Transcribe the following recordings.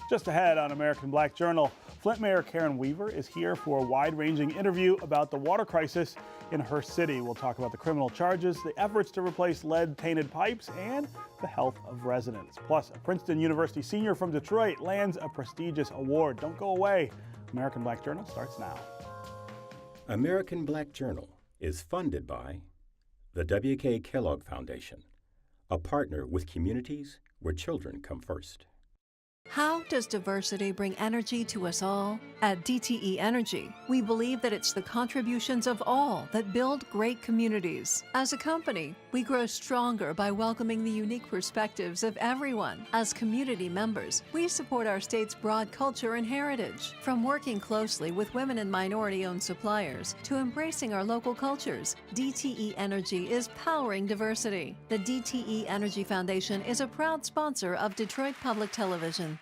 Just ahead on American Black Journal, Flint Mayor Karen Weaver is here for a wide-ranging interview about the water crisis in her city. We'll talk about the criminal charges, the efforts to replace lead-tainted pipes, and the health of residents. Plus, a Princeton University senior from Detroit lands a prestigious award. Don't go away. American Black Journal starts now. American Black Journal is funded by the W.K. Kellogg Foundation, a partner with communities where children come first. How does diversity bring energy to us all? At DTE Energy, we believe that it's the contributions of all that build great communities. As a company, we grow stronger by welcoming the unique perspectives of everyone. As community members, we support our state's broad culture and heritage. From working closely with women and minority-owned suppliers to embracing our local cultures, DTE Energy is powering diversity. The DTE Energy Foundation is a proud sponsor of Detroit Public Television.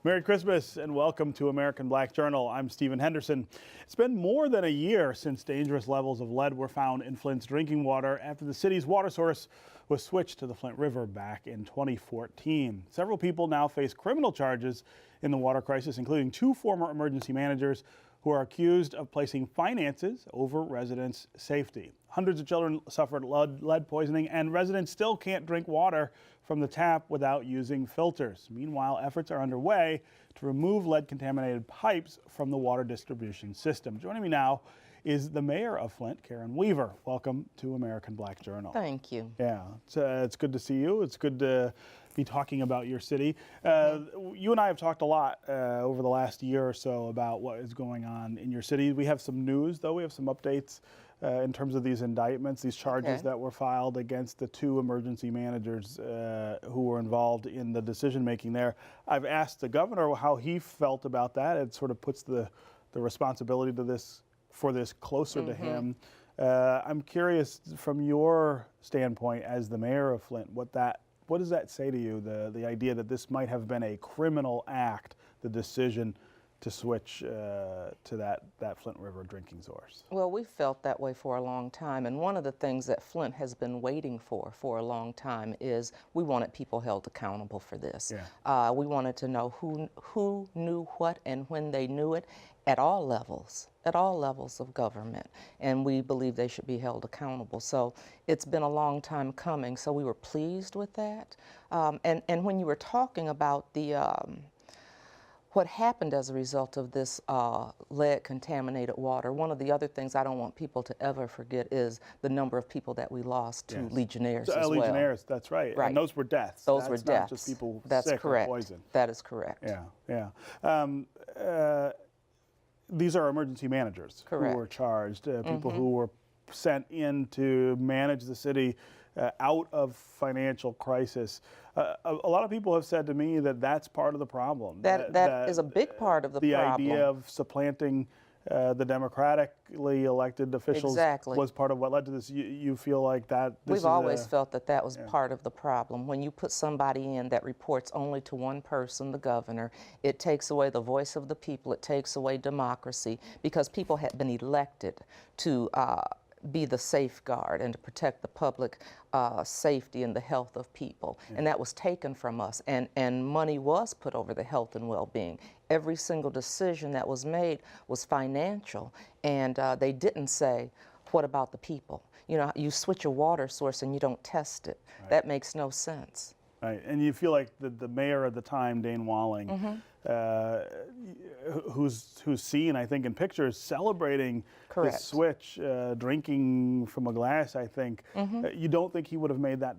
Merry Christmas and welcome to American Black Journal. I'm Stephen Henderson. It's been more than a year since dangerous levels of lead were found in Flint's drinking water after the city's water source was switched to the Flint River back in 2014. Several people now face criminal charges in the water crisis, including 2 former emergency managers who are accused of placing finances over residents' safety. Hundreds of children suffered lead poisoning, and residents still can't drink water from the tap without using filters. Meanwhile, efforts are underway to remove lead-contaminated pipes from the water distribution system. Joining me now is the mayor of Flint, Karen Weaver. Welcome to American Black Journal. Thank you. Yeah, it's good to see you. It's good to be talking about your city. You and I have talked a lot over the last year or so about what is going on in your city. We have some news, though. We have some updates in terms of these indictments, these charges that were filed against the 2 emergency managers who were involved in the decision-making there. I've asked the governor how he felt about that. It sort of puts the responsibility for this closer to him. I'm curious, from your standpoint as the mayor of Flint, what does that say to you, the idea that this might have been a criminal act, the decision to switch to that Flint River drinking source? Well, we felt that way for a long time, and one of the things that Flint has been waiting for a long time is we wanted people held accountable for this. Yeah. We wanted to know who knew what and when they knew it at all levels of government, and we believe they should be held accountable. So it's been a long time coming, so we were pleased with that. And when you were talking about what happened as a result of this lead-contaminated water, one of the other things I don't want people to ever forget is the number of people that we lost to Legionnaires as well. Legionnaires, that's right. Right. And those were deaths. Those were deaths. Not just people that's sick correct. or poisoned. That is correct. Yeah, yeah. These are emergency managers who were charged, people who were sent in to manage the city out of financial crisis. A lot of people have said to me that that's part of the problem. That is a big part of the problem. The idea of supplanting the democratically elected officials was part of what led to this. You feel like that? We've always felt that was part of the problem. When you put somebody in that reports only to one person, the governor, it takes away the voice of the people. It takes away democracy, because people had been elected to be the safeguard and to protect the public safety and the health of people. And that was taken from us, and money was put over the health and well-being. Every single decision that was made was financial, and they didn't say, what about the people? You know, you switch a water source and you don't test it. Right. That makes no sense. Right, and you feel like the mayor at the time, Dane Walling, who's seen, I think, in pictures celebrating this switch, drinking from a glass, I think. You don't think he would have made that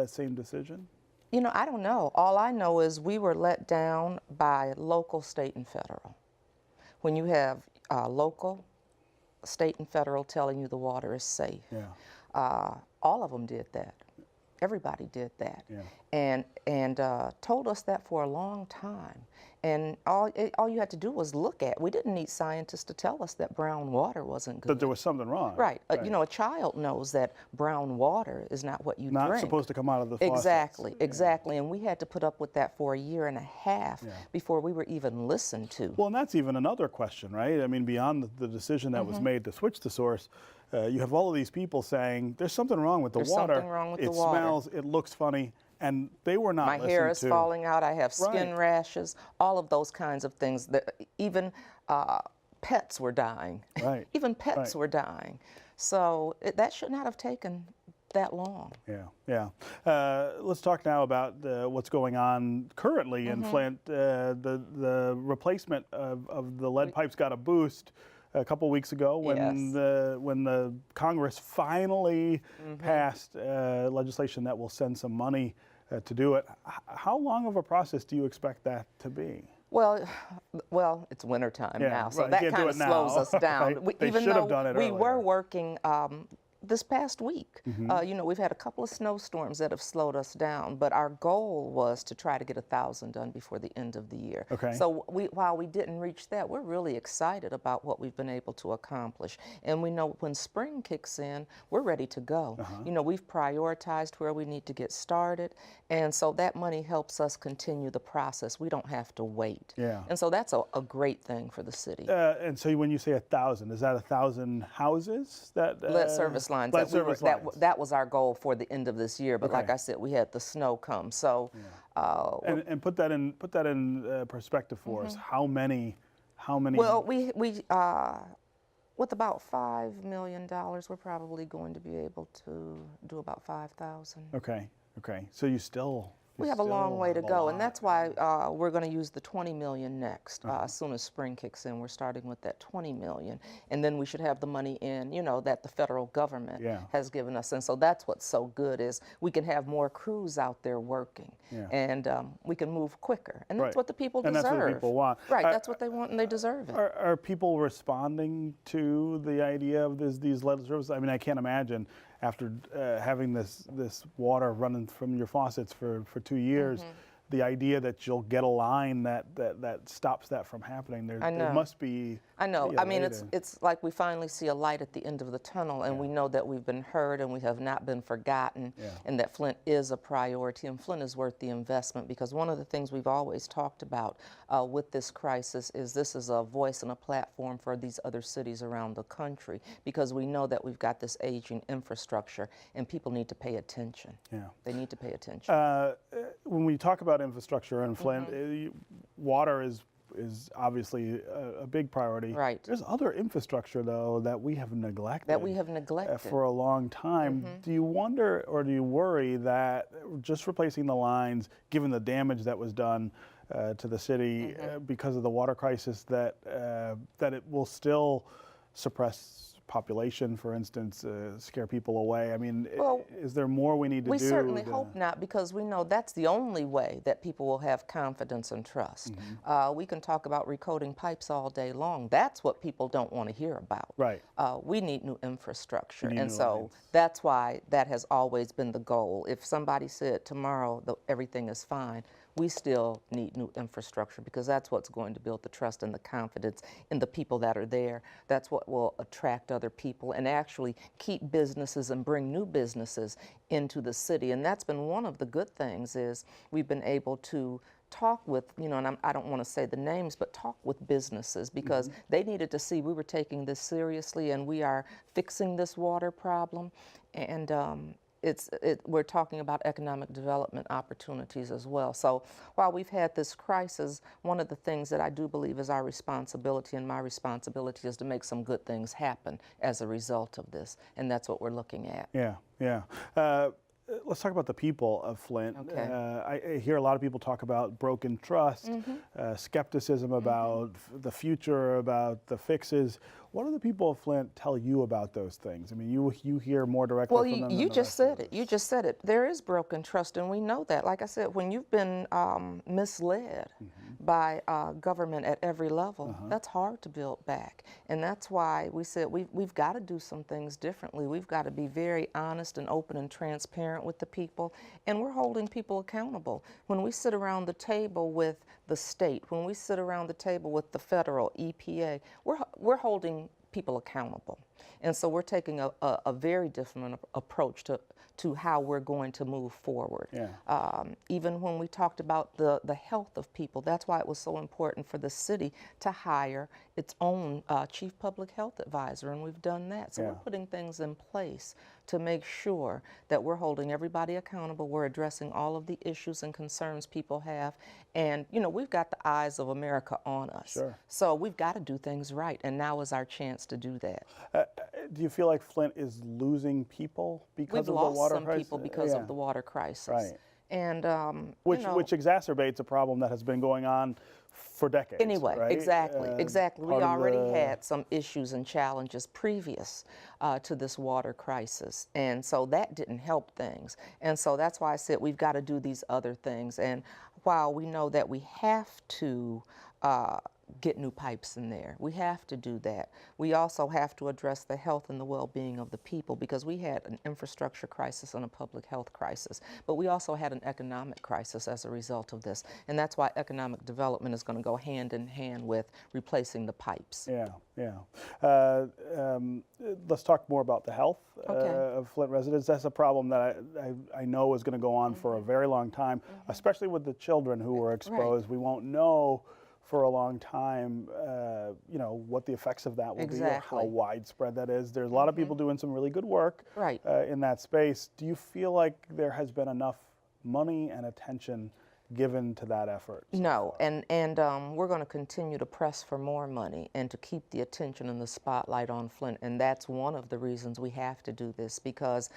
same decision? You know, I don't know. All I know is we were let down by local, state, and federal. When you have local, state, and federal telling you the water is safe, all of them did that. Everybody did that, Yeah. and told us that for a long time. And all you had to do was look at. We didn't need scientists to tell us that brown water wasn't good. That there was something wrong. Right. You know, a child knows that brown water is not what you Not drink. supposed to come out of the faucets. Exactly, exactly. And we had to put up with that for a year and a half before we were even listened to. Well, and that's even another question, right? I mean, beyond the decision that was made to switch the source, you have all of these people saying, there's something wrong with the There's water. something wrong with the It water. smells, it looks funny, and they were not My listened hair is to. falling out, I have skin Right. rashes, all of those kinds of things. Even pets were dying. Right. Even pets Right. were dying. So that should not have taken that long. Yeah. Let's talk now about what's going on currently in Flint. The replacement of the lead pipes got a boost a couple weeks ago when the Congress finally passed legislation that will send some money to do it. How long of a process do you expect that to be? Well, it's wintertime now, so right. that You can't kind do of it now. slows us down. Right. They Even should have though done it we earlier. were working this past week. You know, we've had a couple of snowstorms that have slowed us down, but our goal was to try to get 1,000 done before the end of the year. Okay. So while we didn't reach that, we're really excited about what we've been able to accomplish. And we know when spring kicks in, we're ready to go. You know, we've prioritized where we need to get started, and so that money helps us continue the process. We don't have to wait. Yeah. And so that's a great thing for the city. And so when you say 1,000, is that 1,000 houses that Lead service lines. Lead service lines. That was our goal for the end of this year. But like I said, we had the snow come. So, and put that in perspective for us. How many? Well, we with about $5 million, we're probably going to be able to do about 5,000. Okay. So you still. We have a long way to go, and that's why we're going to use the 20 million next. As soon as spring kicks in, we're starting with that 20 million, and then we should have the money in, you know, that the federal government has given us. And so that's what's so good is we can have more crews out there working, and we can move quicker, and that's what the people deserve. And that's what the people want. Right, that's what they want, and they deserve it. Are people responding to the idea of these lead services? I mean, I can't imagine after having this water running from your faucets for 2 years, the idea that you'll get a line that stops that from happening. There must be. I know. I mean, it's like we finally see a light at the end of the tunnel, and we know that we've been heard and we have not been forgotten, and that Flint is a priority, and Flint is worth the investment, because one of the things we've always talked about with this crisis is this is a voice and a platform for these other cities around the country, because we know that we've got this aging infrastructure, and people need to pay attention. They need to pay attention. When we talk about infrastructure in Flint, water is obviously a big priority. Right. There's other infrastructure, though, that we have neglected. For a long time. Do you wonder or do you worry that just replacing the lines, given the damage that was done to the city because of the water crisis, that it will still suppress population, for instance, scare people away? I mean, is there more we need to do? We certainly hope not, because we know that's the only way that people will have confidence and trust. We can talk about recoding pipes all day long. That's what people don't want to hear about. Right. We need new infrastructure, and new so lines. that's why that has always been the goal. If somebody said tomorrow everything is fine, we still need new infrastructure, because that's what's going to build the trust and the confidence in the people that are there. That's what will attract other people and actually keep businesses and bring new businesses into the city. And that's been one of the good things, is we've been able to talk with, you know, and I don't want to say the names, but talk with businesses, because they needed to see we were taking this seriously and we are fixing this water problem. And we're talking about economic development opportunities as well. So while we've had this crisis, one of the things that I do believe is our responsibility, and my responsibility, is to make some good things happen as a result of this, and that's what we're looking at. Yeah. Let's talk about the people of Flint. I hear a lot of people talk about broken trust, skepticism about the future, about the fixes. What do the people of Flint tell you about those things? I mean, you hear more directly Well, from them you than the just rest of said it. us. You just said it. There is broken trust, and we know that. Like I said, when you've been misled by government at every level, that's hard to build back. And that's why we said we've got to do some things differently. We've got to be very honest and open and transparent with the people, and we're holding people accountable. When we sit around the table with the state, when we sit around the table with the federal EPA, we're holding people accountable. And so we're taking a very different approach to how we're going to move forward. Yeah. Even when we talked about the health of people, that's why it was so important for the city to hire its own chief public health advisor, and we've done that. So we're putting things in place to make sure that we're holding everybody accountable, we're addressing all of the issues and concerns people have, and we've got the eyes of America on us. Sure. So we've got to do things right, and now is our chance to do that. Do you feel like Flint is losing people because We've of the lost water some crisis? people because of the water crisis. Right. And which exacerbates a problem that has been going on for decades. Anyway, right? exactly. We part of already had some issues and challenges previous to this water crisis, and so that didn't help things. And so that's why I said we've got to do these other things. And while we know that we have to get new pipes in there, we have to do that. We also have to address the health and the well-being of the people, because we had an infrastructure crisis and a public health crisis, but we also had an economic crisis as a result of this, and that's why economic development is going to go hand in hand with replacing the pipes. Yeah. Let's talk more about the health of Flint residents. That's a problem that I know is going to go on for a very long time, especially with the children who were exposed. We won't know for a long time, what the effects of that will be, or how widespread that is. There's a lot of people doing some really good work in that space. Do you feel like there has been enough money and attention given to that effort? No, and we're going to continue to press for more money and to keep the attention and the spotlight on Flint, and that's one of the reasons we have to do this, because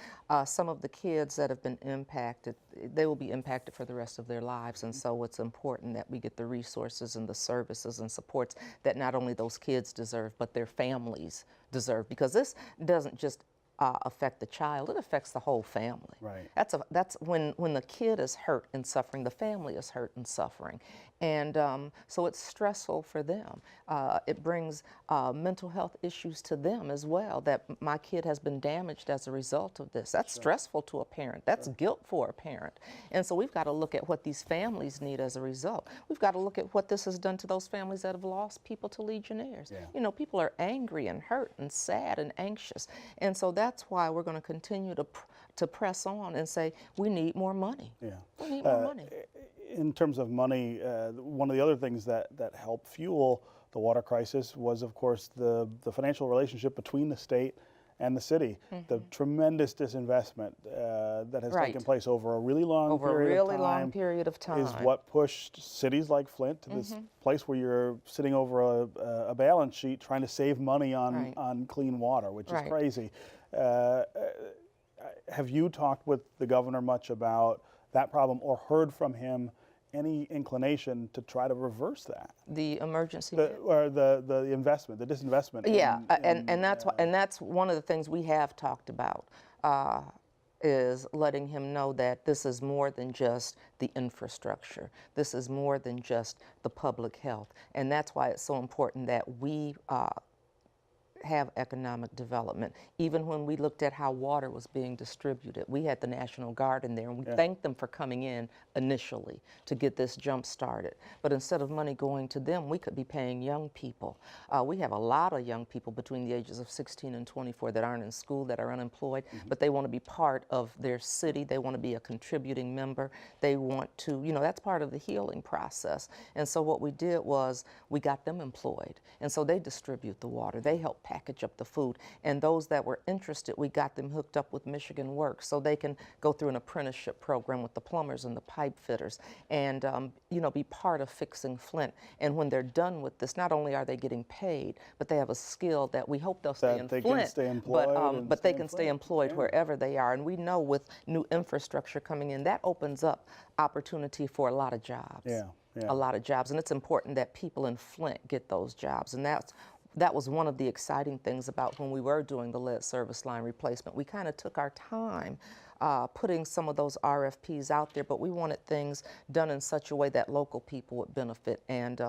some of the kids that have been impacted, they will be impacted for the rest of their lives, and so it's important that we get the resources and the services and supports that not only those kids deserve, but their families deserve, because this doesn't just affect the child, it affects the whole family. Right. That's when the kid is hurt and suffering, the family is hurt and suffering. And so it's stressful for them. It brings mental health issues to them as well, that my kid has been damaged as a result of this. That's stressful to a parent. That's guilt for a parent. And so we've got to look at what these families need as a result. We've got to look at what this has done to those families that have lost people to Legionnaires. People are angry and hurt and sad and anxious. And so that's why we're going to continue to press on and say, we need more money. We need more money. In terms of money, one of the other things that helped fuel the water crisis was, of course, the financial relationship between the state and the city. The tremendous disinvestment that has taken place over a really long period of time is what pushed cities like Flint to this place where you're sitting over a balance sheet trying to save money on clean water, which is crazy. Have you talked with the governor much about that problem, or heard from him any inclination to try to reverse that? The emergency or the investment, the disinvestment. And that's one of the things we have talked about, is letting him know that this is more than just the infrastructure. This is more than just the public health. And that's why it's so important that we have economic development. Even when we looked at how water was being distributed, we had the National Guard in there, and we thanked them for coming in initially to get this jump started. But instead of money going to them, we could be paying young people. We have a lot of young people between the ages of 16 and 24 that aren't in school, that are unemployed, but they want to be part of their city. They want to be a contributing member. They want to, that's part of the healing process. And so what we did was we got them employed. And so they distribute the water. They help package up the food. And those that were interested, we got them hooked up with Michigan Works so they can go through an apprenticeship program with the plumbers and the pipe fitters and, be part of fixing Flint. And when they're done with this, not only are they getting paid, but they have a skill that we hope they'll stay in Flint, but they can stay employed wherever they are. And we know with new infrastructure coming in, that opens up opportunity for a lot of jobs. A lot of jobs. And it's important that people in Flint get those jobs. And that's that was one of the exciting things about when we were doing the lead service line replacement. We kind of took our time putting some of those RFPs out there, but we wanted things done in such a way that local people would benefit and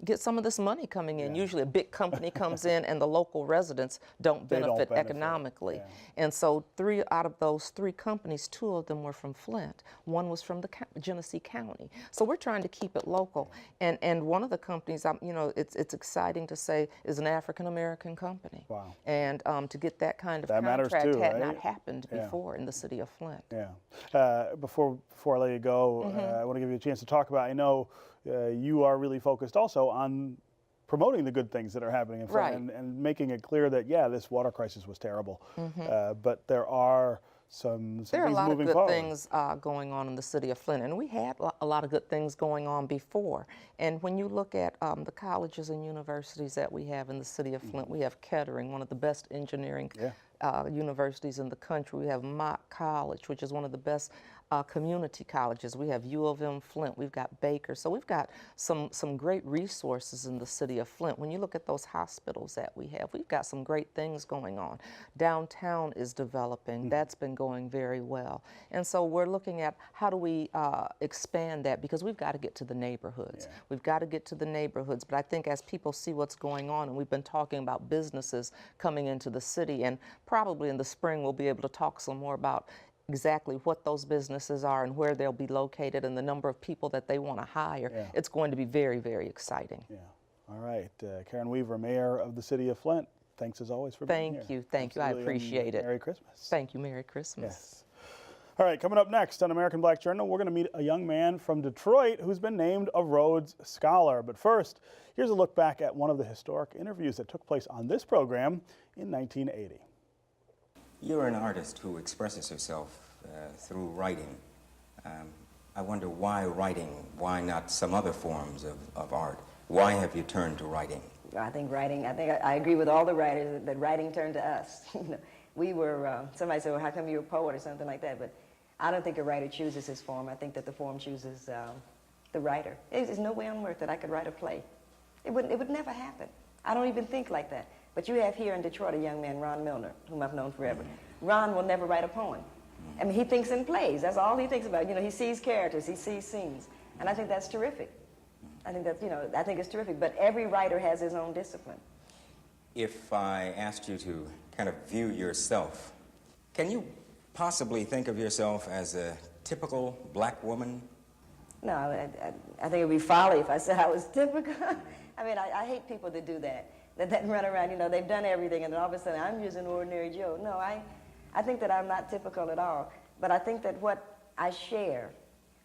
get some of this money coming in. Yeah. Usually a big company comes in and the local residents don't benefit economically. Yeah. And so 3 out of those 3 companies, 2 of them were from Flint. One was from the Genesee County. So we're trying to keep it local. And one of the companies, you know, it's exciting to say is an African-American company. Wow. And to get that kind of That matters contract too, had right? not happened Yeah. before in the city of Flint. Yeah. Before I let you go, I want to give you a chance to talk about, I know you are really focused also on promoting the good things that are happening in Flint, Right. and making it clear that, yeah, this water crisis was terrible, but there are some There are a things lot of moving good forward. things going on in the city of Flint, and we had a lot of good things going on before. And when you look at the colleges and universities that we have in the city of Flint, we have Kettering, one of the best engineering universities in the country. We have Mott College, which is one of the best community colleges. We have U of M Flint, we've got Baker. So we've got some great resources in the city of Flint. When you look at those hospitals that we have, we've got some great things going on. Downtown is developing. That's been going very well. And so we're looking at how do we expand that, because we've got to get to the neighborhoods. Yeah. We've got to get to the neighborhoods. But I think as people see what's going on, and we've been talking about businesses coming into the city, and probably in the spring we'll be able to talk some more about exactly what those businesses are and where they'll be located and the number of people that they want to hire. Yeah. It's going to be very, very exciting. Yeah. All right. Karen Weaver, Mayor of the City of Flint, thanks as always for being here. Thank you. Thank you. I Absolutely, and appreciate it. Merry Christmas. Thank you. Merry Christmas. Yes. All right, coming up next on American Black Journal, we're going to meet a young man from Detroit who's been named a Rhodes Scholar. But first, here's a look back at one of the historic interviews that took place on this program in 1980. You're an artist who expresses herself through writing. I wonder why writing? Why not some other forms of art? Why have you turned to writing? I think I agree with all the writers that writing turned to us. We were, somebody said, well, how come you're a poet or something like that? But I don't think a writer chooses his form. I think that the form chooses the writer. There's no way on earth that I could write a play. It would never happen. I don't even think like that. But you have here in Detroit a young man, Ron Milner, whom I've known forever. Ron will never write a poem. I mean, he thinks in plays. That's all he thinks about. You know, he sees characters, he sees scenes. And I think that's terrific. I think that's, I think it's terrific. But every writer has his own discipline. If I asked you to kind of view yourself, can you possibly think of yourself as a typical black woman? No, I think it would be folly if I said I was typical. I mean, I hate people that do that run around, they've done everything, and then all of a sudden I'm just an ordinary Joe. No, I think that I'm not typical at all. But I think that what I share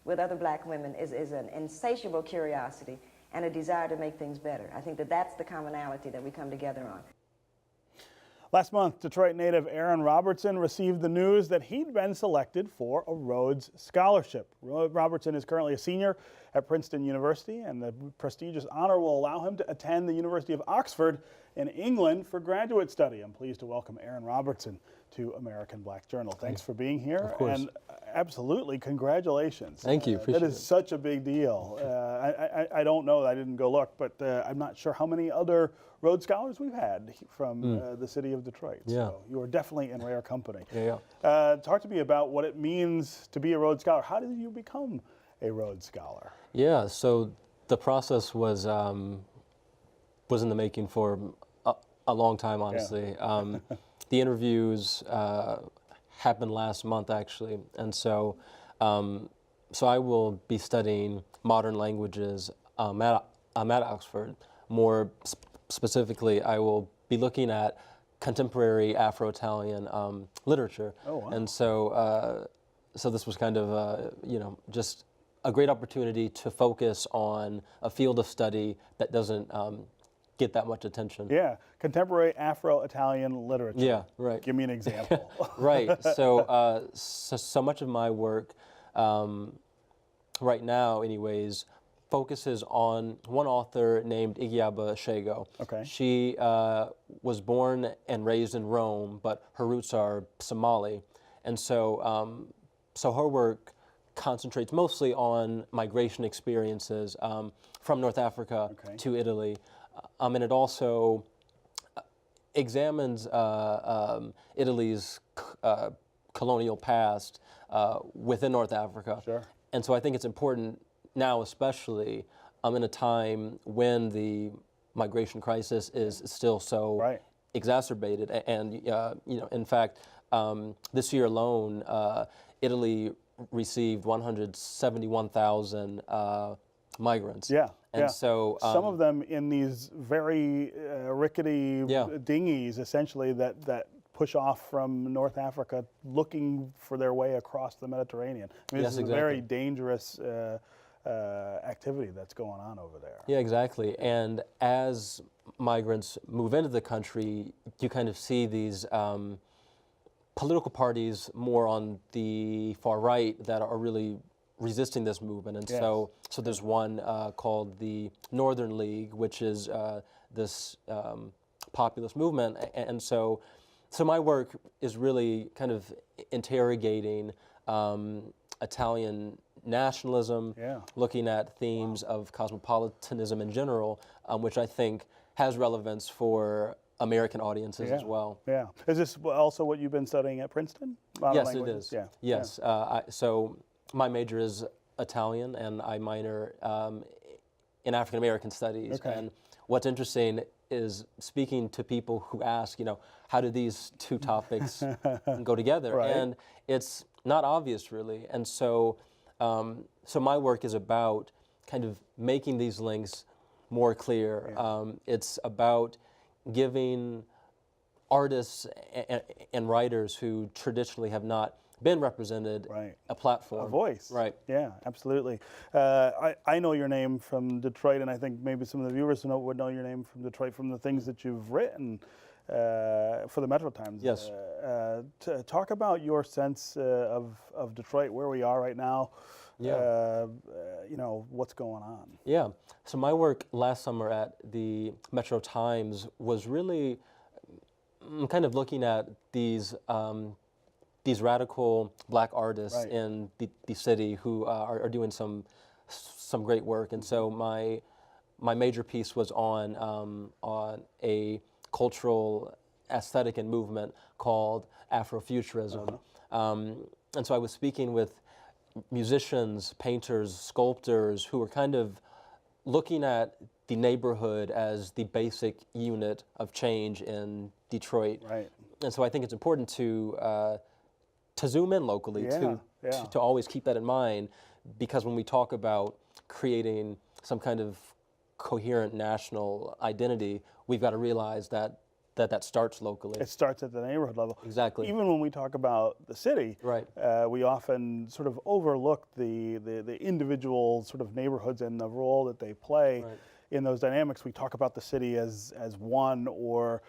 with other black women is an insatiable curiosity and a desire to make things better. I think that that's the commonality that we come together on. Last month, Detroit native Aaron Robertson received the news that he'd been selected for a Rhodes Scholarship. Robertson is currently a senior at Princeton University, and the prestigious honor will allow him to attend the University of Oxford in England for graduate study. I'm pleased to welcome Aaron Robertson to American Black Journal. Thanks for being here. Of course. And absolutely, congratulations. Thank you. Appreciate that is it. such a big deal. I don't know, I didn't go look, but I'm not sure how many other Rhodes Scholars we've had from the city of Detroit. Yeah. So you are definitely in rare company. Yeah. Talk to me about what it means to be a Rhodes Scholar. How did you become a Rhodes Scholar? Yeah, so the process was in the making for a long time, honestly. The interviews happened last month, actually, and so I will be studying modern languages at Oxford. More specifically, I will be looking at contemporary Afro-Italian literature. Oh, wow. And so this was kind of just a great opportunity to focus on a field of study that doesn't get that much attention. Yeah, contemporary Afro-Italian literature. Yeah, right. Give me an example. Right. So much of my work right now, anyways, focuses on one author named Igiaba Shego. Okay. She was born and raised in Rome, but her roots are Somali, and so her work concentrates mostly on migration experiences from North Africa Okay. to Italy, and it also examines Italy's colonial past within North Africa. Sure. And so I think it's important now, especially in a time when the migration crisis is still so Right. exacerbated. And you know, in fact, this year alone, Italy received 171,000 migrants. Yeah. And yeah. so some of them in these very rickety Yeah. dinghies, essentially, that push off from North Africa, looking for their way across the Mediterranean. I mean, Yes, this is exactly. a very dangerous activity that's going on over there. Yeah, exactly. And as migrants move into the country, you kind of see these political parties more on the far right that are really resisting this movement. And Yes. so there's one called the Northern League, which is this populist movement. And so my work is really kind of interrogating Italian nationalism, Yeah. looking at themes of cosmopolitanism in general, which I think has relevance for American audiences as well. Yeah. Is this also what you've been studying at Princeton? Modern Yes, it languages? is. Yeah. Yes. So my major is Italian, and I minor in African American studies. Okay. And what's interesting is speaking to people who ask, you know, how do these two topics go together? Right. And it's not obvious, really. And so my work is about kind of making these links more clear. Yeah. It's about giving artists and writers who traditionally have not been represented Right. a platform. A voice. Right. Yeah, absolutely. I know your name from Detroit, and I think maybe some of the viewers would know your name from Detroit from the things that you've written for the Metro Times. Yes. To talk about your sense of Detroit, where we are right now. Yeah. You know, what's going on. Yeah. So my work last summer at the Metro Times was really kind of looking at these radical black artists Right. in the city who are doing some great work. And so my major piece was on a cultural aesthetic and movement called Afrofuturism. And so I was speaking with musicians, painters, sculptors who were kind of looking at the neighborhood as the basic unit of change in Detroit. Right. And so I think it's important to zoom in locally, Yeah. to always keep that in mind, because when we talk about creating some kind of coherent national identity, we've got to realize that starts locally. It starts at the neighborhood level. Exactly. Even when we talk about the city, Right. We often sort of overlook the individual sort of neighborhoods and the role that they play Right. in those dynamics. We talk about the city as one, or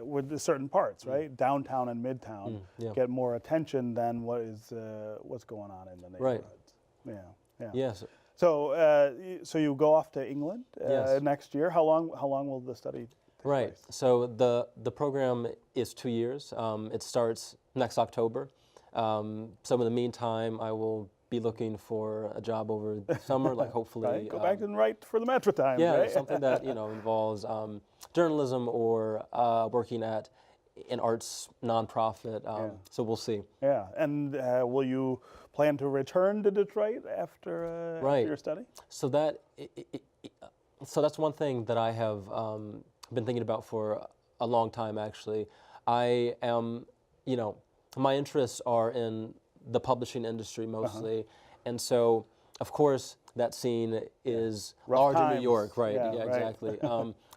with the certain parts, right? Downtown and midtown yeah. get more attention than what's going on in the Right. neighborhoods. Yeah. Yes. So you go off to England Yes. next year. How long will the study take Right. place? So the program is 2 years. It starts next October. So in the meantime, I will be looking for a job over the summer, like hopefully. Right? Go back and write for the Metro Times, Yeah, right? something that involves journalism or working at an arts nonprofit. So we'll see. Yeah, and will you plan to return to Detroit after Right. your study? So that's one thing that I have been thinking about for a long time. Actually, I am, my interests are in the publishing industry mostly, and so of course that scene is Rough large in times. New York, right? Yeah, Yeah, right. exactly.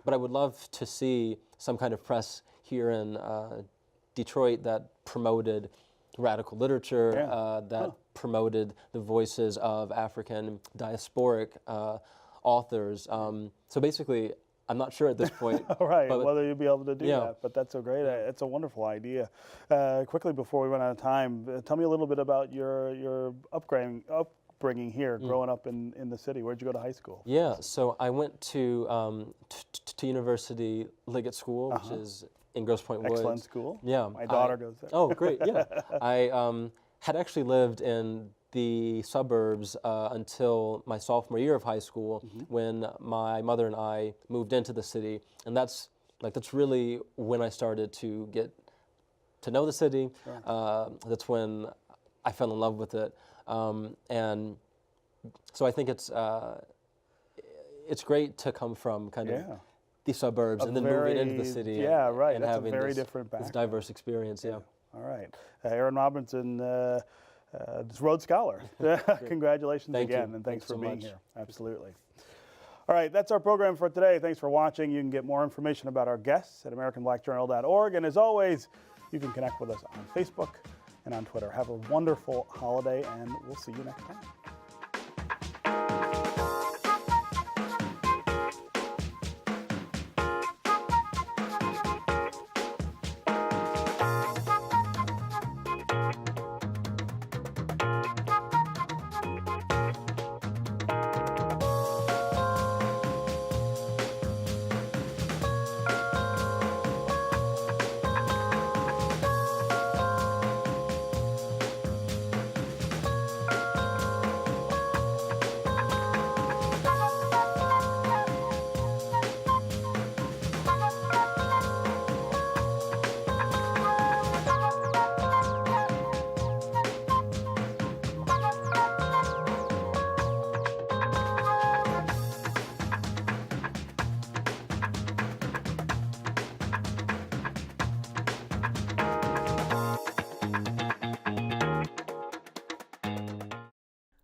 But I would love to see some kind of press here in Detroit that promoted radical literature, that promoted the voices of African diasporic authors. So basically, I'm not sure at this point. Right, but whether you'll be able to do Yeah. that, but that's a great, it's a wonderful idea. Quickly before we run out of time, tell me a little bit about your upbringing here, growing up in the city. Where'd you go to high school? Yeah, so I went to University Liggett School, which is in Grosse Pointe Woods. Excellent school. Yeah, My daughter goes there. Oh, great! Yeah, I had actually lived in the suburbs until my sophomore year of high school, when my mother and I moved into the city, and that's Like that's really when I started to get to know the city. That's when I fell in love with it, and so I think it's great to come from kind of the suburbs and then moving into the city. Yeah, right. And That's having a very this, different background. this diverse experience. Yeah. All right. Aaron Robertson, Rhodes Scholar. Congratulations Thank again, you. and thanks Thanks for so being much. here. Absolutely. All right, that's our program for today. Thanks for watching. You can get more information about our guests at AmericanBlackJournal.org. And as always, you can connect with us on Facebook and on Twitter. Have a wonderful holiday, and we'll see you next time.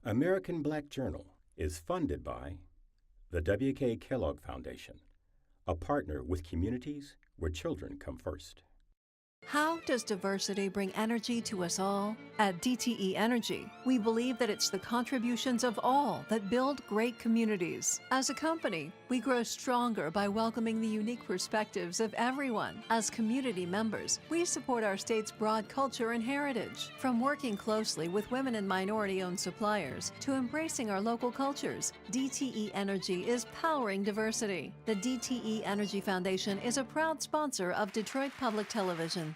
American Black Journal is funded by the W.K. Kellogg Foundation, a partner with communities where children come first. How does diversity bring energy to us all? At DTE Energy, we believe that it's the contributions of all that build great communities. As a company, we grow stronger by welcoming the unique perspectives of everyone. As community members, we support our state's broad culture and heritage. From working closely with women and minority-owned suppliers to embracing our local cultures, DTE Energy is powering diversity. The DTE Energy Foundation is a proud sponsor of Detroit Public Television.